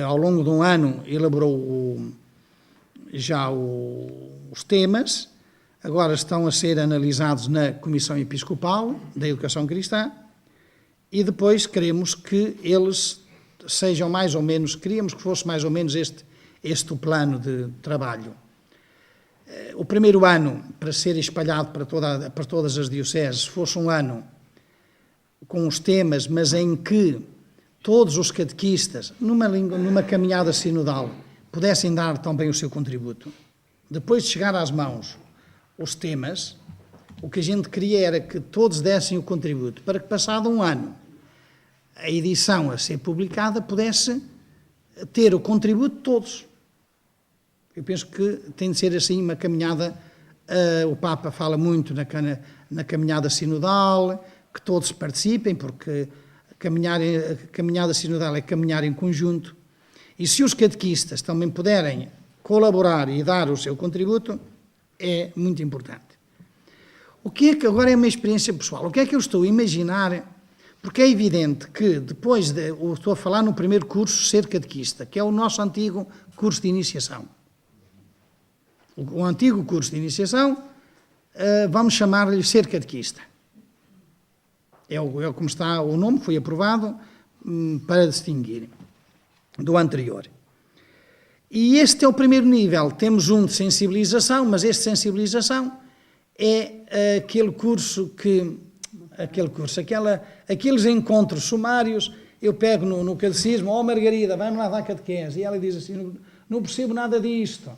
ao longo de um ano, elaborou já os temas, agora estão a ser analisados na Comissão Episcopal da Educação Cristã e depois queremos que eles sejam mais ou menos, queríamos que fosse mais ou menos este o plano de trabalho. O primeiro ano, para ser espalhado para todas as dioceses, fosse um ano com os temas, mas em que todos os catequistas, numa caminhada sinodal, pudessem dar também o seu contributo. Depois de chegar às mãos os temas, o que a gente queria era que todos dessem o contributo, para que, passado um ano, a edição a ser publicada pudesse ter o contributo de todos. Eu penso que tem de ser assim uma caminhada, o Papa fala muito na caminhada sinodal, que todos participem, porque a caminhada sinodal é caminhar em conjunto, e se os catequistas também puderem colaborar e dar o seu contributo, é muito importante. O que é que agora é uma experiência pessoal? O que é que eu estou a imaginar? Porque é evidente que depois, estou a falar no primeiro curso, Ser Catequista, que é o nosso antigo curso de iniciação. O antigo curso de iniciação, vamos chamar-lhe Ser Catequista. É como está, o nome foi aprovado para distinguir do anterior. E este é o primeiro nível. Temos um de sensibilização, mas este de sensibilização é aqueles encontros sumários. Eu pego no catecismo, Margarida, vai-me lá dar catequese, e ela diz assim, não percebo nada disto,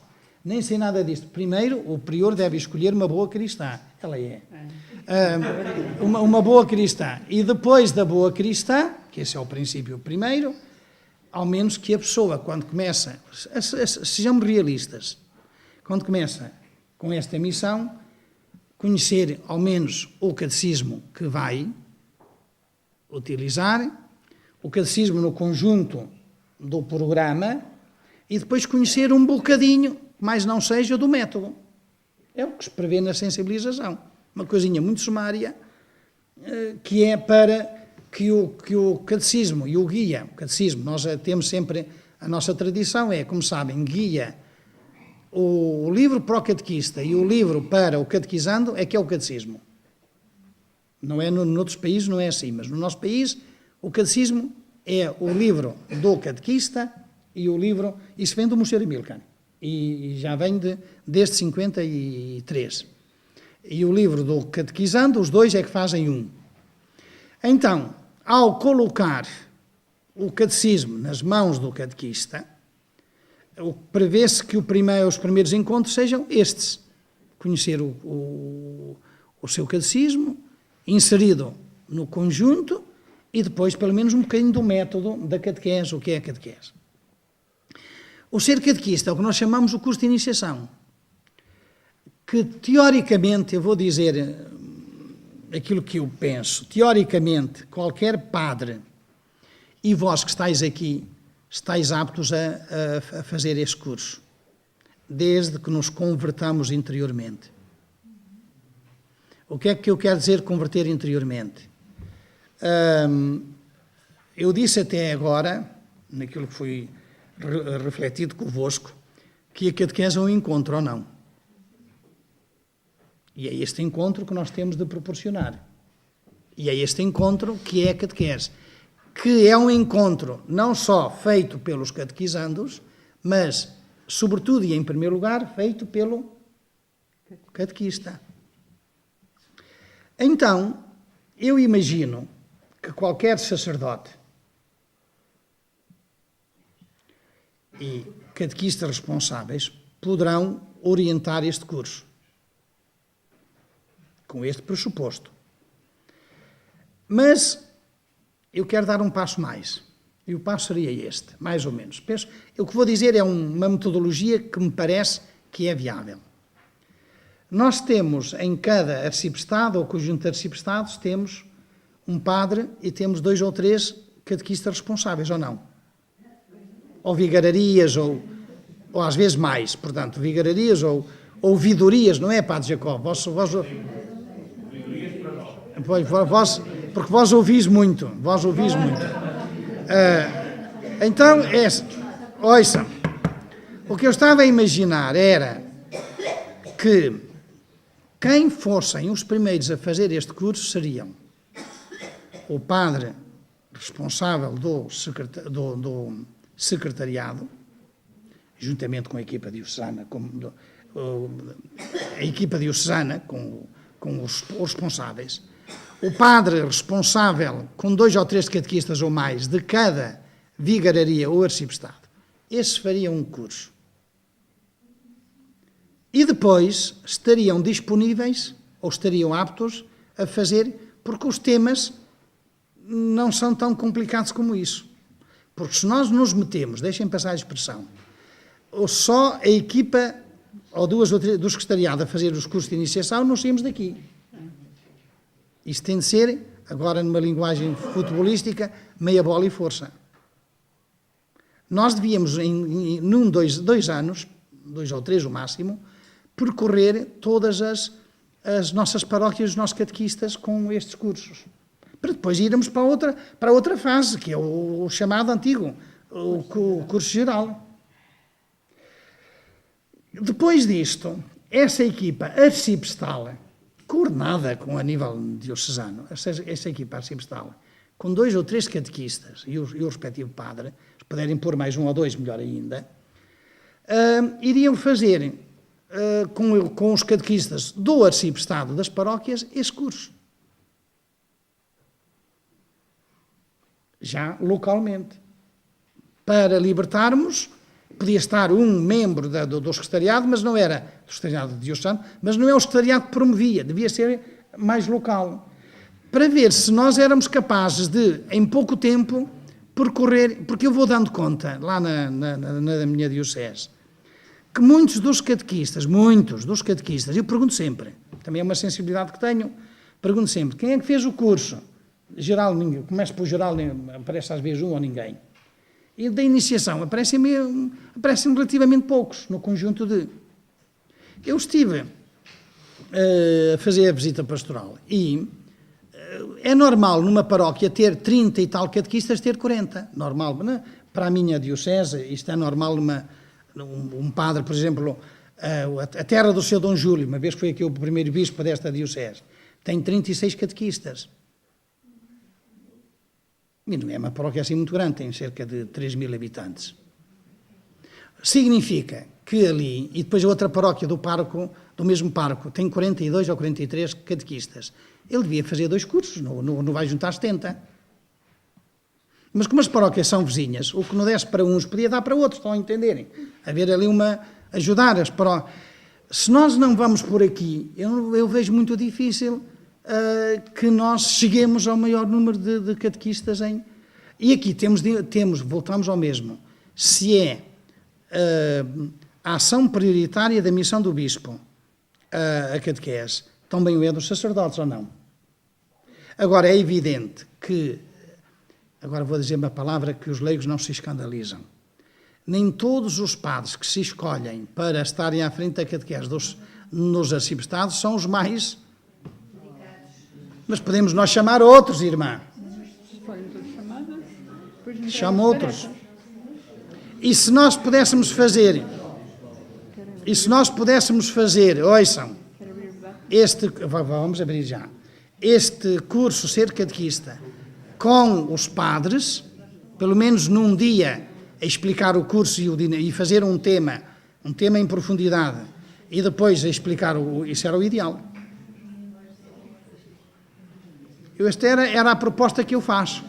nem sei nada disto. Primeiro, o prior deve escolher uma boa cristã, ela é. Uma boa cristã. E depois da boa cristã, que esse é o princípio primeiro, ao menos que a pessoa, quando começa, sejamos realistas, quando começa com esta missão, conhecer ao menos o catecismo que vai utilizar, o catecismo no conjunto do programa, e depois conhecer um bocadinho, mais não seja, do método. É o que se prevê na sensibilização. Uma coisinha muito sumária, que é para que o catecismo e o guia, o catecismo, nós temos sempre, a nossa tradição é, como sabem, guia, o livro para o catequista e o livro para o catequizando é que é o catecismo. Não é noutros países, não é assim, mas no nosso país o catecismo é o livro do catequista e o livro, isso vem do Mosteiro Emílio e já vem desde 53. E o livro do catequizando, os dois é que fazem um. Então, ao colocar o catecismo nas mãos do catequista, prevê-se que os primeiros encontros sejam estes. Conhecer o seu catecismo, inserido no conjunto, e depois, pelo menos, um bocadinho do método da catequese, o que é a catequese. O Ser Catequista é o que nós chamamos o curso de iniciação, que, teoricamente, eu vou dizer aquilo que eu penso, teoricamente, qualquer padre, e vós que estáis aqui, estáis aptos a fazer este curso, desde que nos convertamos interiormente. O que é que eu quero dizer converter interiormente? Eu disse até agora, naquilo que foi refletido convosco, que a catequese é um encontro ou não. E é este encontro que nós temos de proporcionar. E é este encontro que é a catequese, que é um encontro não só feito pelos catequizandos, mas, sobretudo e em primeiro lugar, feito pelo catequista. Então, eu imagino que qualquer sacerdote e catequistas responsáveis poderão orientar este curso, com este pressuposto. Mas eu quero dar um passo mais, e o passo seria este, mais ou menos. O que vou dizer é uma metodologia que me parece que é viável. Nós temos em cada arciprestado, ou conjunto de arciprestados, temos um padre e temos 2 ou 3 catequistas responsáveis, ou não? Ou vigararias, ou às vezes mais, portanto, vigararias ou vidorias, não é, Padre Jacó? Porque vós ouvis muito, então, ouçam, o que eu estava a imaginar era que quem fossem os primeiros a fazer este curso seriam o padre responsável do secretariado, juntamente com a equipa diocesana, a equipa diocesana, com os responsáveis, o padre responsável, com 2 ou 3 catequistas ou mais, de cada vigararia ou arciprestado, esses fariam um curso. E depois estariam disponíveis, ou estariam aptos, a fazer, porque os temas não são tão complicados como isso. Porque se nós nos metemos, deixem passar a expressão, ou só a equipa, ou 2 ou 3 do secretariado a fazer os cursos de iniciação, nós saímos daqui. Isto tem de ser, agora numa linguagem futebolística, meia bola e força. Nós devíamos, em 2 anos, 2 ou 3 o máximo, percorrer todas as nossas paróquias, os nossos catequistas com estes cursos. Para depois irmos para outra fase, que é o chamado antigo, o curso geral. Depois disto, essa equipa arciprestal, coordenada a nível diocesano, essa equipa arciprestal, com 2 ou 3 catequistas e o respectivo padre, se puderem pôr mais 1 ou 2, melhor ainda, iriam fazer, com os catequistas do arciprestado das paróquias, esse curso. Já localmente. Para libertarmos, podia estar um membro do secretariado, mas não era do secretariado diocesano, mas não é o secretariado que promovia, devia ser mais local. Para ver se nós éramos capazes de, em pouco tempo, percorrer, porque eu vou dando conta, lá na minha diocese, que muitos dos catequistas, eu pergunto sempre, também é uma sensibilidade que tenho, pergunto sempre, quem é que fez o curso? Geral, ninguém, começo pelo geral, aparece às vezes um ou ninguém. E da iniciação, aparecem relativamente poucos, no conjunto de... Eu estive a fazer a visita pastoral e é normal numa paróquia ter 30 e tal catequistas, ter 40. Normal, né? Para a minha diocese, isto é normal um padre, por exemplo, a terra do seu Dom Júlio, uma vez que foi aqui o primeiro bispo desta diocese, tem 36 catequistas. E não é uma paróquia assim muito grande, tem cerca de 3.000 habitantes. Significa que ali, e depois a outra paróquia do mesmo pároco, tem 42 ou 43 catequistas. Ele devia fazer 2 cursos, não vai juntar 70. Mas como as paróquias são vizinhas, o que não desse para uns podia dar para outros, estão a entenderem? Haver ali ajudar as paróquias. Se nós não vamos por aqui, eu vejo muito difícil que nós cheguemos ao maior número de catequistas E aqui voltamos ao mesmo. Se é a ação prioritária da missão do bispo, a catequese, também o é dos sacerdotes ou não? Agora, é evidente que, agora vou dizer uma palavra que os leigos não se escandalizam, nem todos os padres que se escolhem para estarem à frente da catequese nos arciprestados são os mais... Mas podemos nós chamar outros, irmã. Chama outros. E se nós pudéssemos fazer, ouçam, vamos abrir já, este curso Ser Catequista, com os padres, pelo menos num dia, a explicar o curso e fazer um tema em profundidade, e depois a explicar, isso era o ideal. Esta era a proposta que eu faço.